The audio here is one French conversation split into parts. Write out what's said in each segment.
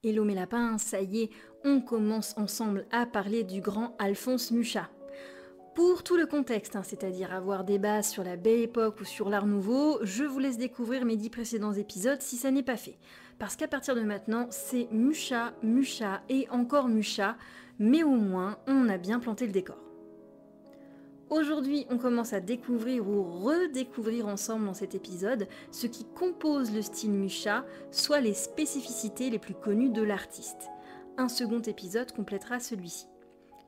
Hello mes lapins, ça y est, on commence ensemble à parler du grand Alphonse Mucha. Pour tout le contexte, c'est-à-dire avoir des bases sur la Belle Époque ou sur l'Art Nouveau, je vous laisse découvrir mes 10 précédents épisodes si ça n'est pas fait. Parce qu'à partir de maintenant, c'est Mucha, Mucha et encore Mucha, mais au moins, on a bien planté le décor. Aujourd'hui, on commence à découvrir ou redécouvrir ensemble dans cet épisode ce qui compose le style Mucha, soit les spécificités les plus connues de l'artiste. Un second épisode complétera celui-ci.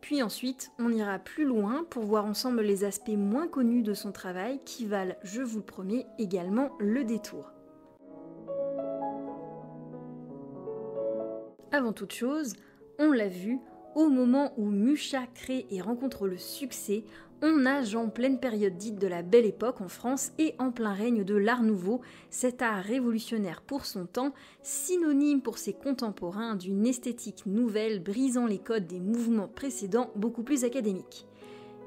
Puis ensuite, on ira plus loin pour voir ensemble les aspects moins connus de son travail qui valent, je vous le promets, également le détour. Avant toute chose, on l'a vu, au moment où Mucha crée et rencontre le succès, on nage en pleine période dite de la Belle Époque en France et en plein règne de l'Art Nouveau, cet art révolutionnaire pour son temps, synonyme pour ses contemporains d'une esthétique nouvelle brisant les codes des mouvements précédents beaucoup plus académiques.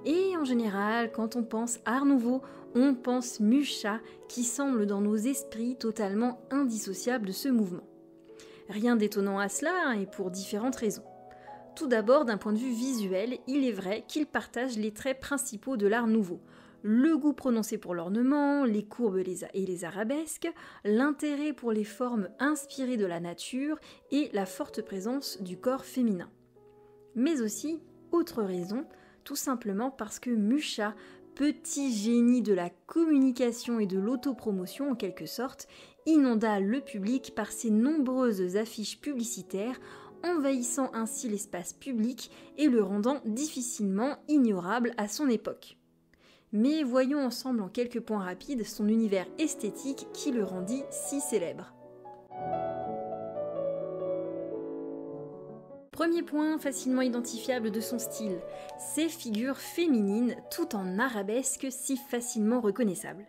Et en général, quand on pense Art Nouveau, on pense Mucha qui semble dans nos esprits totalement indissociable de ce mouvement. Rien d'étonnant à cela et pour différentes raisons. Tout d'abord, d'un point de vue visuel, il est vrai qu'il partage les traits principaux de l'Art Nouveau. Le goût prononcé pour l'ornement, les courbes et les arabesques, l'intérêt pour les formes inspirées de la nature et la forte présence du corps féminin. Mais aussi, autre raison, tout simplement parce que Mucha, petit génie de la communication et de l'autopromotion en quelque sorte, inonda le public par ses nombreuses affiches publicitaires, envahissant ainsi l'espace public et le rendant difficilement ignorable à son époque. Mais voyons ensemble en quelques points rapides son univers esthétique qui le rendit si célèbre. Premier point facilement identifiable de son style, ses figures féminines tout en arabesque si facilement reconnaissables.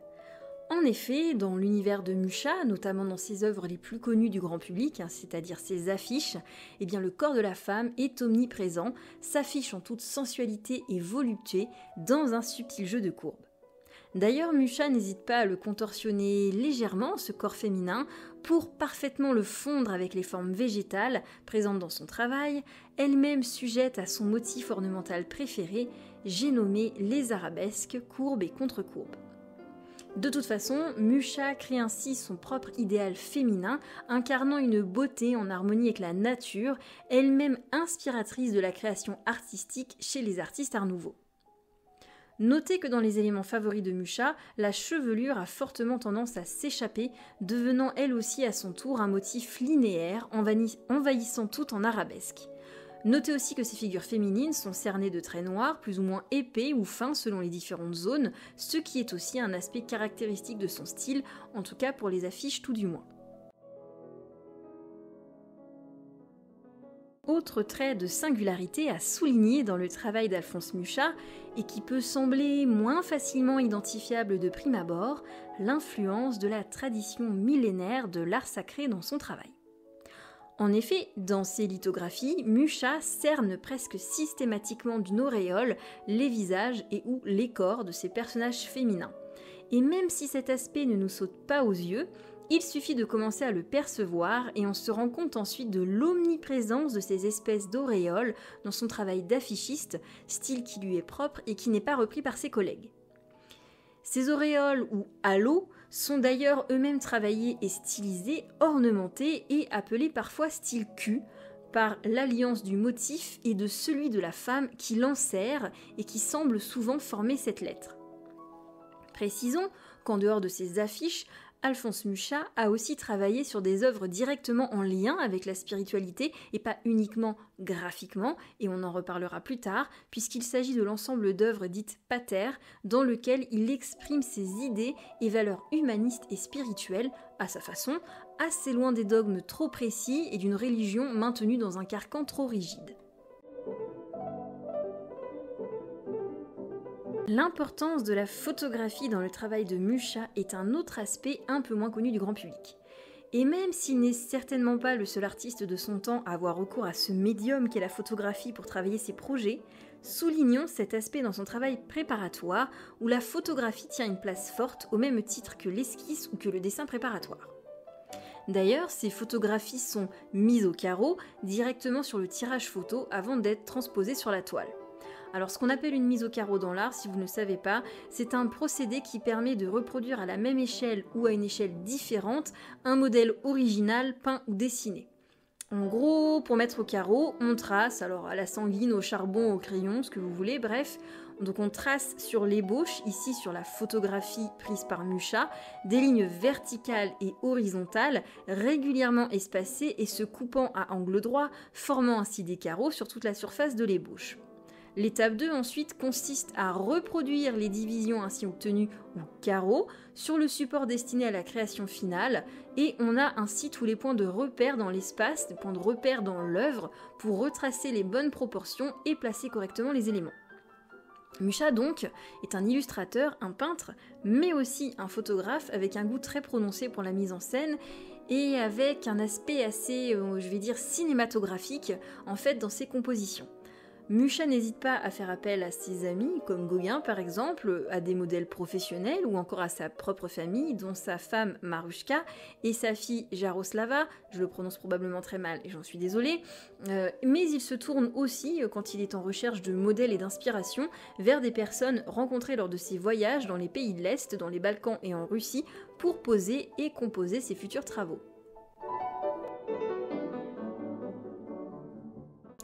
En effet, dans l'univers de Mucha, notamment dans ses œuvres les plus connues du grand public, c'est-à-dire ses affiches, le corps de la femme est omniprésent, s'affiche en toute sensualité et volupté dans un subtil jeu de courbes. D'ailleurs, Mucha n'hésite pas à le contorsionner légèrement, ce corps féminin, pour parfaitement le fondre avec les formes végétales présentes dans son travail, elle-même sujette à son motif ornemental préféré, j'ai nommé les arabesques, courbes et contre-courbes. De toute façon, Mucha crée ainsi son propre idéal féminin, incarnant une beauté en harmonie avec la nature, elle-même inspiratrice de la création artistique chez les artistes Art Nouveau. Notez que dans les éléments favoris de Mucha, la chevelure a fortement tendance à s'échapper, devenant elle aussi à son tour un motif linéaire, envahissant tout en arabesque. Notez aussi que ces figures féminines sont cernées de traits noirs, plus ou moins épais ou fins selon les différentes zones, ce qui est aussi un aspect caractéristique de son style, en tout cas pour les affiches tout du moins. Autre trait de singularité à souligner dans le travail d'Alphonse Mucha, et qui peut sembler moins facilement identifiable de prime abord, l'influence de la tradition millénaire de l'art sacré dans son travail. En effet, dans ses lithographies, Mucha cerne presque systématiquement d'une auréole les visages et ou les corps de ses personnages féminins. Et même si cet aspect ne nous saute pas aux yeux, il suffit de commencer à le percevoir et on se rend compte ensuite de l'omniprésence de ces espèces d'auréoles dans son travail d'affichiste, style qui lui est propre et qui n'est pas repris par ses collègues. Ces auréoles ou halos sont d'ailleurs eux-mêmes travaillés et stylisés, ornementés et appelés parfois style Q, par l'alliance du motif et de celui de la femme qui l'enserre et qui semble souvent former cette lettre. Précisons qu'en dehors de ces affiches, Alphonse Mucha a aussi travaillé sur des œuvres directement en lien avec la spiritualité et pas uniquement graphiquement, et on en reparlera plus tard, puisqu'il s'agit de l'ensemble d'œuvres dites pater, dans lequel il exprime ses idées et valeurs humanistes et spirituelles, à sa façon, assez loin des dogmes trop précis et d'une religion maintenue dans un carcan trop rigide. L'importance de la photographie dans le travail de Mucha est un autre aspect un peu moins connu du grand public. Et même s'il n'est certainement pas le seul artiste de son temps à avoir recours à ce médium qu'est la photographie pour travailler ses projets, soulignons cet aspect dans son travail préparatoire où la photographie tient une place forte au même titre que l'esquisse ou que le dessin préparatoire. D'ailleurs, ces photographies sont mises au carreau directement sur le tirage photo avant d'être transposées sur la toile. Alors ce qu'on appelle une mise au carreau dans l'art, si vous ne le savez pas, c'est un procédé qui permet de reproduire à la même échelle ou à une échelle différente un modèle original peint ou dessiné. En gros, pour mettre au carreau, on trace, alors à la sanguine, au charbon, au crayon, ce que vous voulez, bref. Donc on trace sur l'ébauche, ici sur la photographie prise par Mucha, des lignes verticales et horizontales, régulièrement espacées et se coupant à angle droit, formant ainsi des carreaux sur toute la surface de l'ébauche. L'étape 2 ensuite consiste à reproduire les divisions ainsi obtenues ou carreaux sur le support destiné à la création finale et on a ainsi tous les points de repère dans l'espace, des points de repère dans l'œuvre pour retracer les bonnes proportions et placer correctement les éléments. Mucha donc est un illustrateur, un peintre, mais aussi un photographe avec un goût très prononcé pour la mise en scène et avec un aspect assez, je vais dire, cinématographique en fait dans ses compositions. Mucha n'hésite pas à faire appel à ses amis, comme Gauguin par exemple, à des modèles professionnels ou encore à sa propre famille, dont sa femme Marushka et sa fille Jaroslava, je le prononce probablement très mal et j'en suis désolée, mais il se tourne aussi, quand il est en recherche de modèles et d'inspiration, vers des personnes rencontrées lors de ses voyages dans les pays de l'Est, dans les Balkans et en Russie, pour poser et composer ses futurs travaux.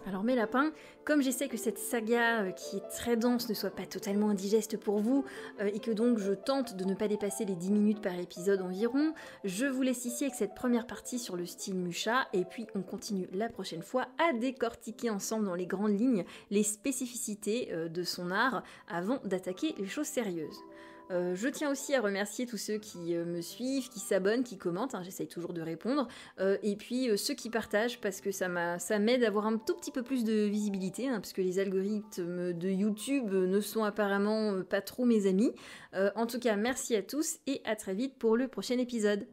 Alors mes lapins, comme j'essaie que cette saga qui est très dense ne soit pas totalement indigeste pour vous et que donc je tente de ne pas dépasser les 10 minutes par épisode environ, je vous laisse ici avec cette première partie sur le style Mucha et puis on continue la prochaine fois à décortiquer ensemble dans les grandes lignes les spécificités de son art avant d'attaquer les choses sérieuses. Je tiens aussi à remercier tous ceux qui me suivent, qui s'abonnent, qui commentent, j'essaye toujours de répondre, et puis ceux qui partagent parce que ça m'aide à avoir un tout petit peu plus de visibilité, parce que les algorithmes de YouTube ne sont apparemment pas trop mes amis. En tout cas, merci à tous et à très vite pour le prochain épisode.